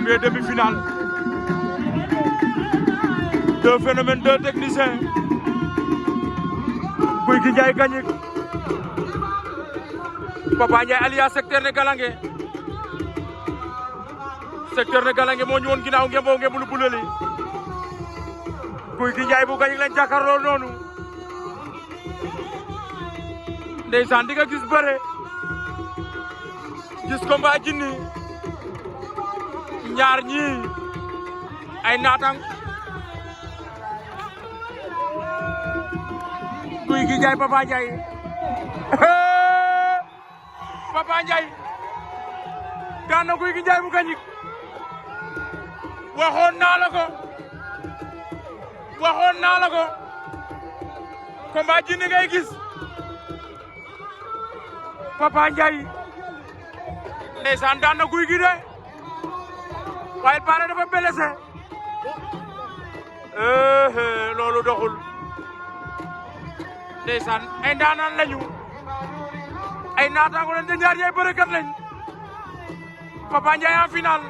Première demi-finale. Deux phénomènes, deux techniciens. Gouye Gui Ndiaye Gagnick. Papa Ndiaye alias secteur ne Galangué. Secteur ne Galangué moo ñu woon ginnaaw ngemboo ngembulu bulali. Gouye Gui Ndiaye bu Gagnick lañ jàkkaarloo noonu. Ndeysaan di nga gis bëre. Gis combat jinni. Ñaar ñii ay naatang. Gouye Gui Ndiaye Papa Ndiaye. Papa Ndiaye daan na Gouye Gui Ndiaye bu Gagnick. waxoon naa la ko combat jinni ngay gis Papa Ndiaye ndeysaan daan na Gouye Gui de waaye pare dafa blessé loolu doxul ndeysaan ay ndaanaan lañu ay naataango lañ te ñaar ñay bërekat lañ Papa Ndiaye en finale